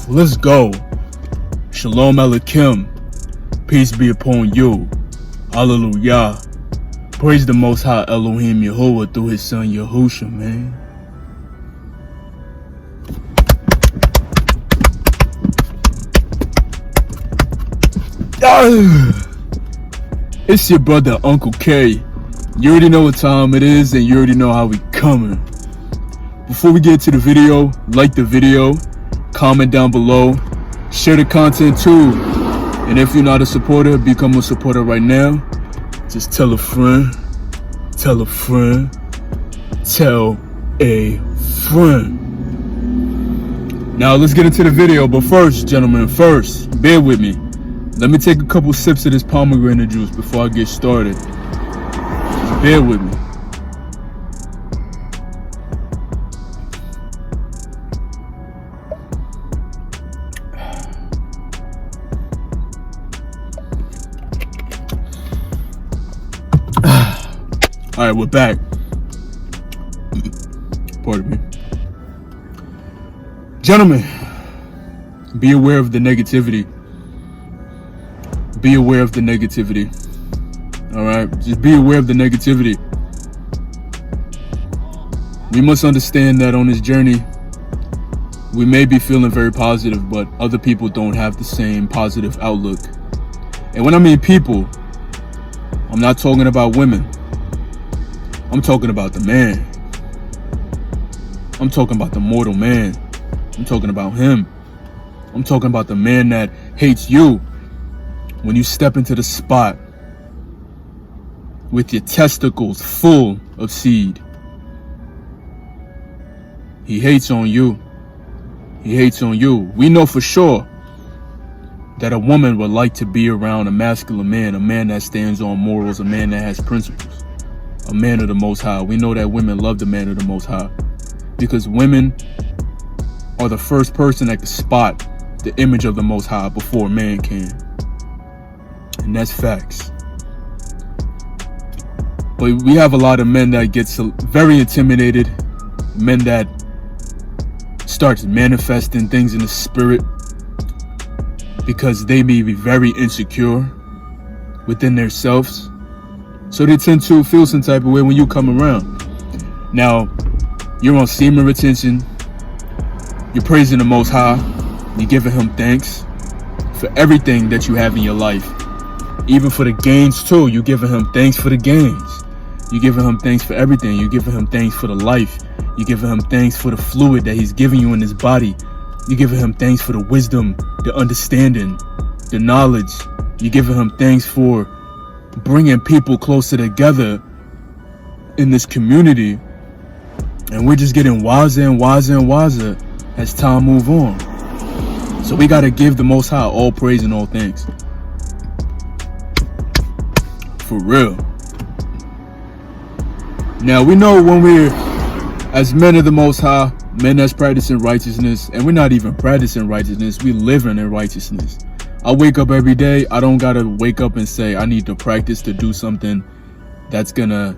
Let's go. Shalom UncleK. Peace be upon you. Hallelujah. Praise the Most High Elohim Yehovah through his son Yahusha, man. It's your brother UncleK. You already know what time it is and you already know how we coming. Before we get to the video, like the video, comment down below, share the content too. And if you're not a supporter, become a supporter right now. Just tell a friend, tell a friend, tell a friend. Now let's get into the video, but first, gentlemen, bear with me. Let me take a couple sips of this pomegranate juice before I get started. Just bear with me. All right, we're back. Pardon me. Gentlemen, be aware of the negativity. Be aware of the negativity. All right, just be aware of the negativity. We must understand that on this journey, we may be feeling very positive, but other people don't have the same positive outlook. And when I mean people, I'm not talking about women. I'm talking about the man. I'm talking about the mortal man. I'm talking about him. I'm talking about the man that hates you when you step into the spot with your testicles full of seed. He hates on you. He hates on you. We know for sure that a woman would like to be around a masculine man, a man that stands on morals, a man that has principles, a man of the Most High. We know that women love the man of the Most High because women are the first person that can spot the image of the Most High before a man can. And that's facts. But we have a lot of men that get very intimidated, men that starts manifesting things in the spirit because they may be very insecure within themselves. So they tend to feel some type of way when you come around. Now, you're on semen retention. You're praising the Most High. You're giving him thanks for everything that you have in your life. Even for the gains too. You're giving him thanks for the gains. You're giving him thanks for everything. You're giving him thanks for the life. You're giving him thanks for the fluid that he's giving you in his body. You're giving him thanks for the wisdom, the understanding, the knowledge. You're giving him thanks for bringing people closer together in this community. And we're just getting wiser and wiser and wiser as time moves on. So we got to give the Most High all praise and all thanks. For real. Now we know when we're as men of the Most High, men that's practicing righteousness, and we're not even practicing righteousness, we living in righteousness. I wake up every day. I don't gotta wake up and say I need to practice to do something that's gonna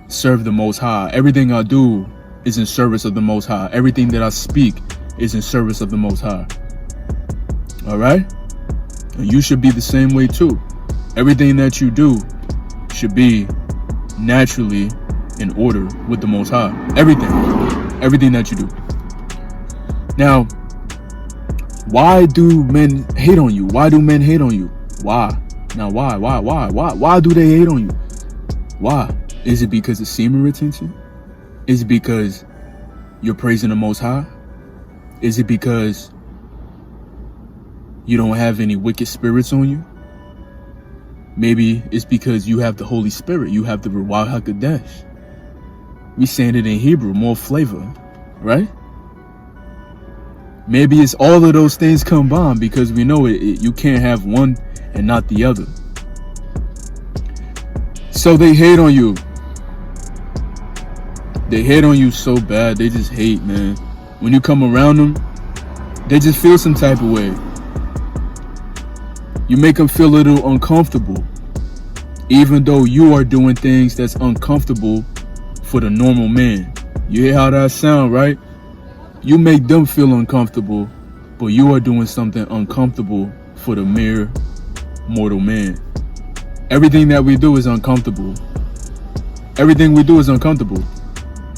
serve the Most High. Everything I do is in service of the Most High. Everything that I speak is in service of the Most High. All right? And you should be the same way too. Everything that you do should be naturally in order with the Most High. Everything that you do. Now, why do men hate on you? Why do men hate on you? Why? Now, why? Why do they hate on you? Why? Is it because of semen retention? Is it because you're praising the Most High? Is it because you don't have any wicked spirits on you? Maybe it's because you have the Holy Spirit. You have the Ruach HaKodesh. We saying it in Hebrew, more flavor, right? Maybe it's all of those things combined because we know you can't have one and not the other. So they hate on you. They hate on you so bad. They just hate, man. When you come around them, they just feel some type of way. You make them feel a little uncomfortable, even though you are doing things that's uncomfortable for the normal man. You hear how that sound, right? You make them feel uncomfortable, but you are doing something uncomfortable for the mere mortal man. Everything that we do is uncomfortable. Everything we do is uncomfortable.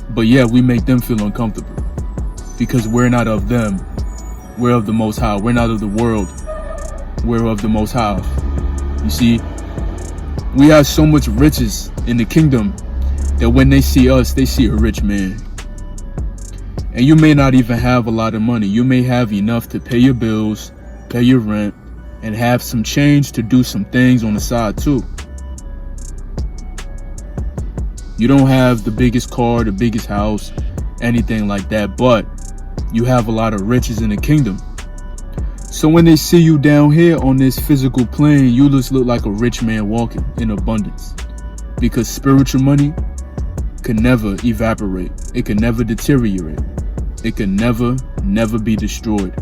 But yeah, we make them feel uncomfortable because we're not of them. We're of the Most High. We're not of the world. We're of the Most High. You see, we have so much riches in the kingdom that when they see us, they see a rich man. And you may not even have a lot of money. You may have enough to pay your bills, pay your rent, and have some change to do some things on the side too. You don't have the biggest car, the biggest house, anything like that, but you have a lot of riches in the kingdom. So when they see you down here on this physical plane, you just look like a rich man walking in abundance. Because spiritual money can never evaporate. It can never deteriorate. It can never be destroyed.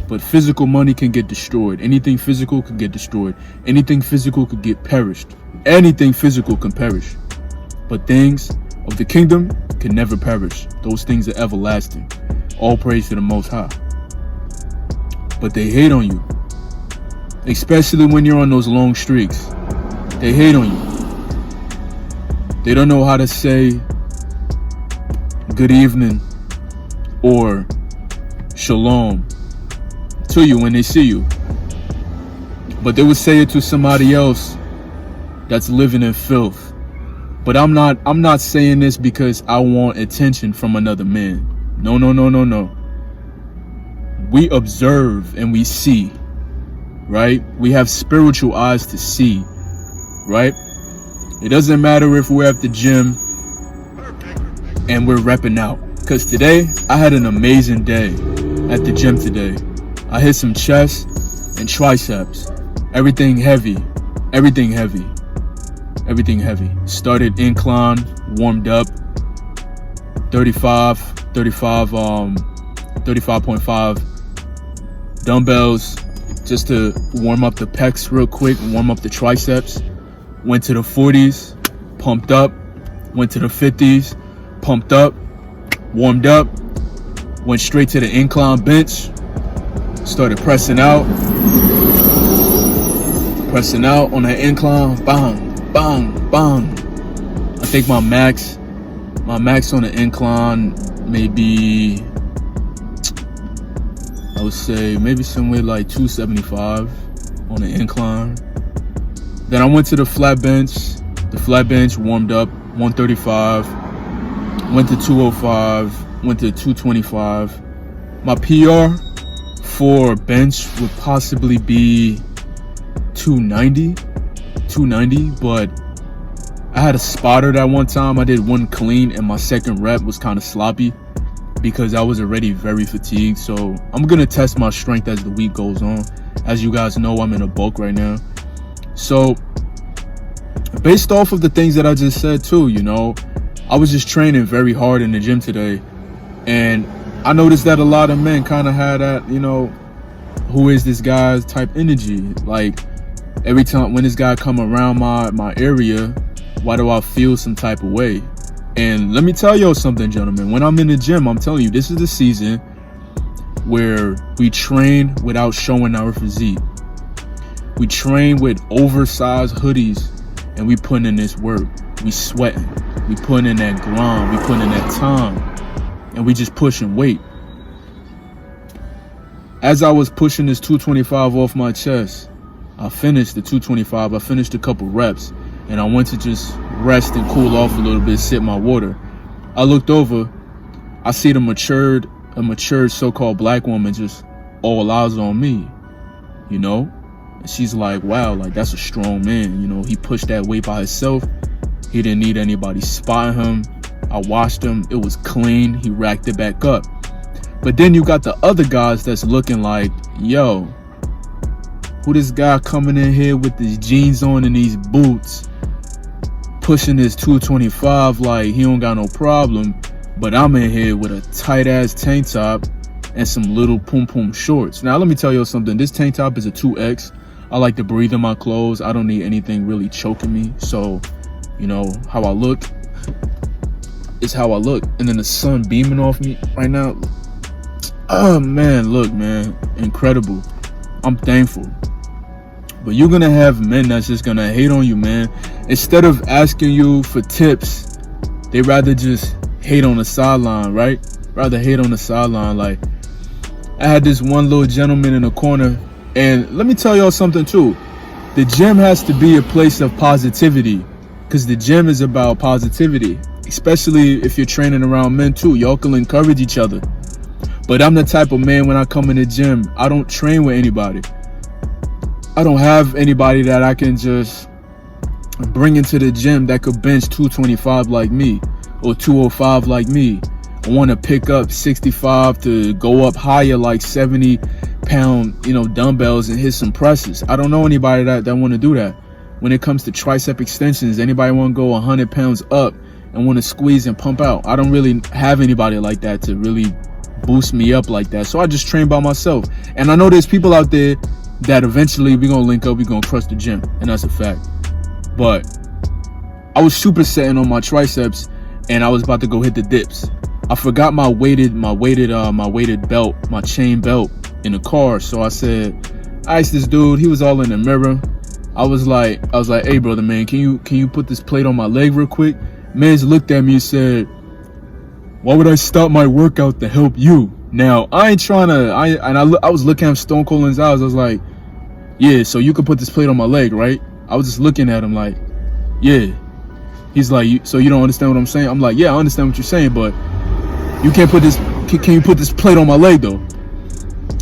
But physical money can get destroyed. Anything physical can get destroyed. Anything physical could get perished. Anything physical can perish. But things of the kingdom can never perish. Those things are everlasting. All praise to the Most High. But they hate on you. Especially when you're on those long streaks. They hate on you. They don't know how to say good evening or shalom to you when they see you. But they would say it to somebody else that's living in filth. But I'm not saying this because I want attention from another man. No. We observe and we see, right? We have spiritual eyes to see, right? It doesn't matter if we're at the gym and we're repping out. Because today, I had an amazing day at the gym today. I hit some chest and triceps. Everything heavy. Started incline, warmed up, 35.5 dumbbells just to warm up the pecs real quick, warm up the triceps. Went to the 40s, pumped up. Went to the 50s, pumped up, warmed up. Went straight to the incline bench, started pressing out on the incline, bang. I think my max on the incline maybe, I would say maybe somewhere like 275 on the incline. Then I went to the flat bench. The flat bench warmed up 135, went to 205, went to 225. My PR for bench would possibly be 290, but I had a spotter that one time. I did one clean and my second rep was kind of sloppy because I was already very fatigued. So I'm going to test my strength as the week goes on. As you guys know, I'm in a bulk right now. So based off of the things that I just said too, you know, I was just training very hard in the gym today. And I noticed that a lot of men kind of had that, you know, who is this guy type energy. Like every time when this guy come around my area, why do I feel some type of way? And let me tell y'all something, gentlemen. When I'm in the gym, I'm telling you, this is the season where we train without showing our physique. We train with oversized hoodies and we putting in this work. We sweating. We putting in that grind. We putting in that time. And we just pushing weight. As I was pushing this 225 off my chest, I finished the 225. I finished a couple reps. And I went to just rest and cool off a little bit, sip my water. I looked over. I see a matured so-called black woman just all eyes on me, you know? And she's like, wow, like that's a strong man. You know, he pushed that weight by himself. He didn't need anybody spotting him. I watched him. It was clean. He racked it back up. But then you got the other guys that's looking like, yo, who this guy coming in here with these jeans on and these boots, pushing his 225 like he don't got no problem, but I'm in here with a tight ass tank top and some little pum shorts. Now let me tell you something. This tank top is a 2X. I like to breathe in my clothes. I don't need anything really choking me. So, you know, how I look is how I look. And then the sun beaming off me right now. Oh man, look, man, incredible. I'm thankful. But you're gonna have men that's just gonna hate on you, man. Instead of asking you for tips, they rather just hate on the sideline, right? Rather hate on the sideline. Like, I had this one little gentleman in the corner, and let me tell y'all something too. The gym has to be a place of positivity, because the gym is about positivity, especially if you're training around men too. Y'all can encourage each other. But I'm the type of man, when I come in the gym, I don't train with anybody. I don't have anybody that I can just bring into the gym that could bench 225 like me or 205 like me. I want to pick up 65 to go up higher, like 70-pound, dumbbells and hit some presses. I don't know anybody that want to do that. When it comes to tricep extensions, anybody want to go 100 pounds up and want to squeeze and pump out? I don't really have anybody like that to really boost me up like that. So I just train by myself. And I know there's people out there that eventually we're going to link up, we're going to crush the gym. And that's a fact. But I was supersetting on my triceps, and I was about to go hit the dips. I forgot my weighted belt, my chain belt in the car. So I asked this dude, he was all in the mirror. I was like, hey brother, man, can you put this plate on my leg real quick? Man's looked at me and said, why would I stop my workout to help you? Now, I ain't trying to, I was looking at Stone Cold in his eyes. I was like, yeah, so you could put this plate on my leg, right? I was just looking at him like, yeah. He's like, so you don't understand what I'm saying? I'm like, yeah, I understand what you're saying, but you can't put this, can you put this plate on my leg though?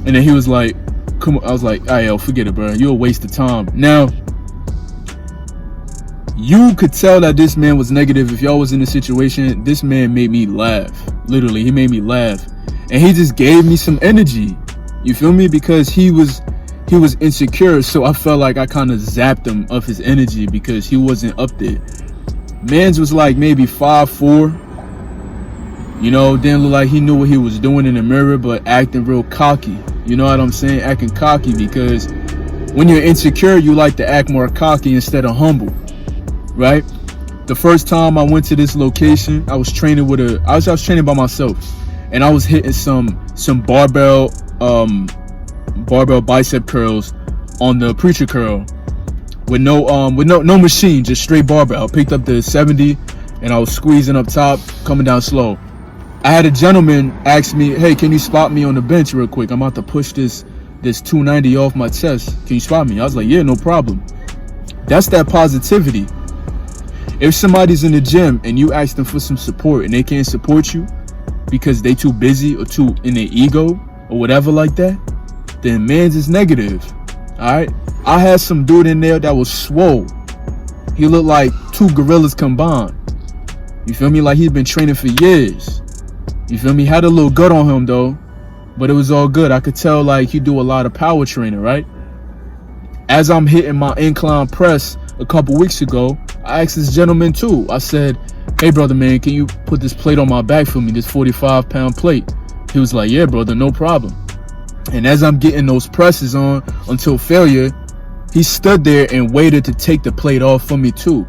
And then he was like, come on. I was like, all right, yo, forget it, bro. You're a waste of time. Now, you could tell that this man was negative. If y'all was in the situation, this man made me laugh. Literally, he made me laugh. And he just gave me some energy. You feel me? Because he was insecure, so I felt like I kind of zapped him of his energy because he wasn't up there. Mans was like maybe 5'4". Didn't look like he knew what he was doing in the mirror, but acting real cocky. You know what I'm saying? Acting cocky, because when you're insecure, you like to act more cocky instead of humble, right? The first time I went to this location, I was training I was training by myself, and I was hitting some barbell bicep curls on the preacher curl with no machine, just straight barbell. I picked up the 70 and I was squeezing up top, coming down slow. I had a gentleman ask me, hey, can you spot me on the bench real quick? I'm about to push this 290 off my chest. Can you spot me? I was like, yeah, no problem. That's that positivity. If somebody's in the gym and you ask them for some support and they can't support you because they too busy or too in their ego or whatever like that, then man's is negative. All right. I had some dude in there that was swole. He looked like two gorillas combined. You feel me? Like he'd been training for years. You feel me? Had a little gut on him though, but it was all good. I could tell like he do a lot of power training, right? As I'm hitting my incline press a couple weeks ago, I asked this gentleman too. I said, hey brother, man, can you put this plate on my back for me, this 45-pound plate? He was like, yeah, brother, no problem. And as I'm getting those presses on until failure, he stood there and waited to take the plate off for me too.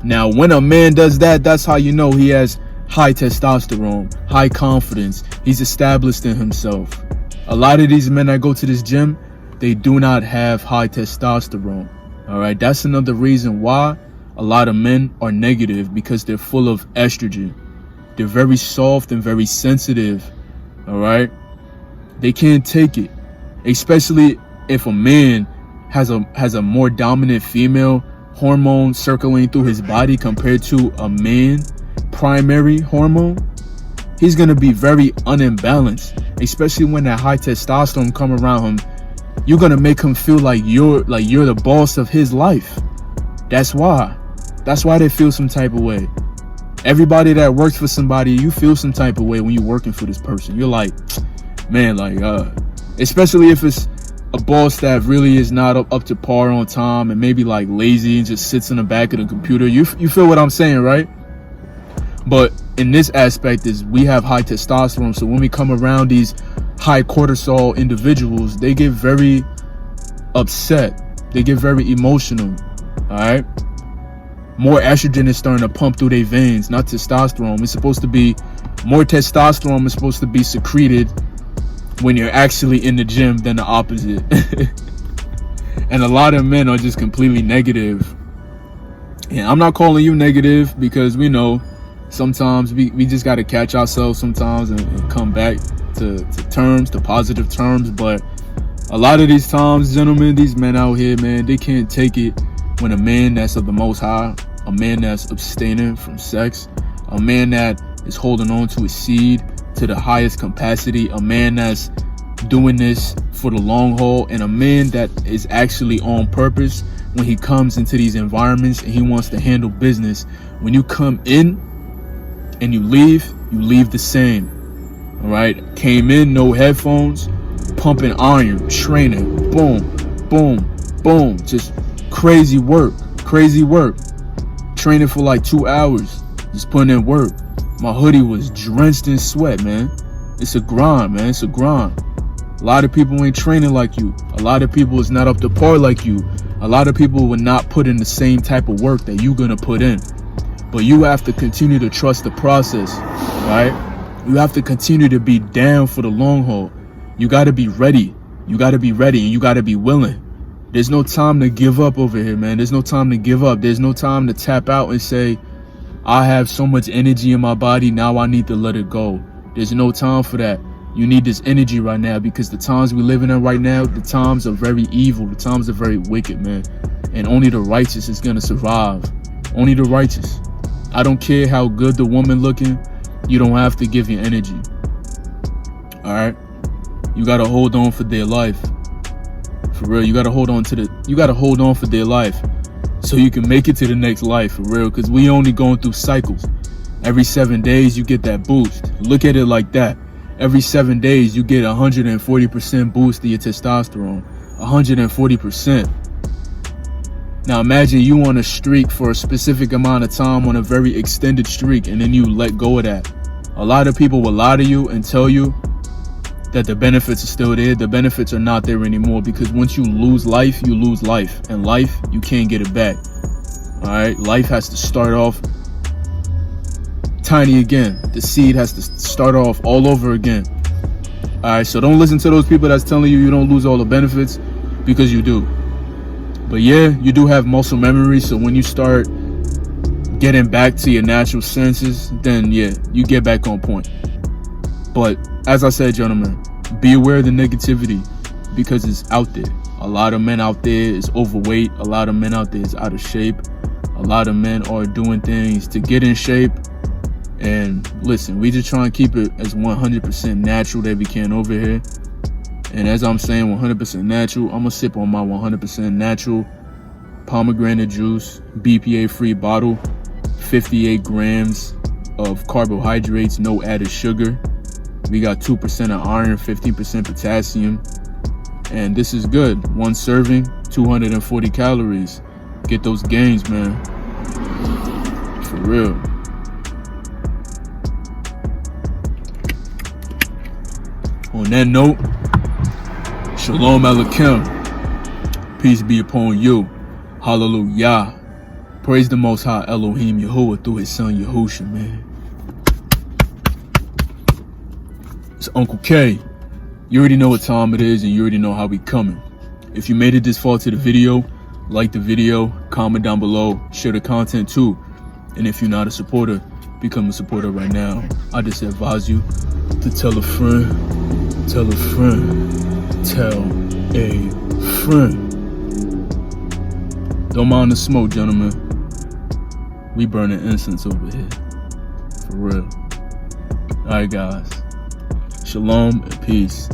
Now, when a man does that, that's how you know he has high testosterone, high confidence. He's established in himself. A lot of these men that go to this gym, they do not have high testosterone. All right, that's another reason why a lot of men are negative, because they're full of estrogen. They're very soft and very sensitive. All right, they can't take it, especially if a man has a more dominant female hormone circulating through his body compared to a man primary hormone. He's gonna be very unbalanced, especially when that high testosterone come around him. You're gonna make him feel like you're the boss of his life. That's why they feel some type of way. Everybody that works for somebody, you feel some type of way when you're working for this person. You're like, man, like especially if it's a boss that really is not up to par on time and maybe like lazy and just sits in the back of the computer. You feel what I'm saying, right? But in this aspect is we have high testosterone, so when we come around these high cortisol individuals, they get very upset. They get very emotional. All right. More estrogen is starting to pump through their veins, not testosterone. It's supposed to be more testosterone is supposed to be secreted when you're actually in the gym than the opposite. And a lot of men are just completely negative. And I'm not calling you negative, because we know sometimes we just got to catch ourselves sometimes and come back to terms, to positive terms. But a lot of these times, gentlemen, these men out here, man, they can't take it when a man that's of the Most High, a man that's abstaining from sex, a man that is holding on to his seed to the highest capacity, a man that's doing this for the long haul, and a man that is actually on purpose when he comes into these environments and he wants to handle business. When you come in and you leave the same. All right, came in, no headphones, pumping iron, training, boom, boom, boom, just crazy work, training for like 2 hours, just putting in work. My hoodie was drenched in sweat, man. It's a grind, man. It's a grind. A lot of people ain't training like you. A lot of people is not up to par like you. A lot of people will not put in the same type of work that you're gonna put in. But you have to continue to trust the process, right? You have to continue to be down for the long haul. You gotta be ready. You gotta be ready, and you gotta be willing. There's no time to give up over here, man. There's no time to give up. There's no time to tap out and say, I have so much energy in my body, now I need to let it go. There's no time for that. You need this energy right now, because the times we living in right now, the times are very evil. The times are very wicked, man. And only the righteous is gonna survive. Only the righteous. I don't care how good the woman looking, you don't have to give your energy. All right? You gotta hold on for their life. For real, you gotta hold on for their life, so you can make it to the next life, for real. Because we only going through cycles. Every 7 days you get that boost. Look at it like that. Every 7 days you get 140% boost to your testosterone. 140%. Now imagine you on a streak for a specific amount of time, on a very extended streak, and then you let go of that. A lot of people will lie to you and tell you that the benefits are still there. The benefits are not there anymore, because once you lose life, you lose life. And life, you can't get it back. All right? Life has to start off tiny again. The seed has to start off all over again. All right? So don't listen to those people that's telling you don't lose all the benefits, because you do. But yeah, you do have muscle memory. So when you start getting back to your natural senses, then yeah, you get back on point. But as I said, gentlemen, be aware of the negativity, because it's out there. A lot of men out there is overweight. A lot of men out there is out of shape. A lot of men are doing things to get in shape. And listen, we just try and keep it as 100% natural that we can over here. And as I'm saying 100% natural, I'm gonna sip on my 100% natural pomegranate juice, BPA free bottle, 58 grams of carbohydrates, no added sugar. We got 2% of iron, 15% potassium. And this is good. One serving, 240 calories. Get those gains, man. For real. On that note, Shalom UncleK. Peace be upon you. Hallelujah. Praise the Most High Elohim Yahuwah through his son Yahusha, man. It's UncleK. You already know what time it is, and you already know how we coming. If you made it this far to the video, like the video, comment down below, share the content too. And if you're not a supporter, become a supporter right now. I just advise you to tell a friend, tell a friend, tell a friend. Don't mind the smoke, gentlemen. We burning incense over here. For real. Alright, guys. Shalom and peace.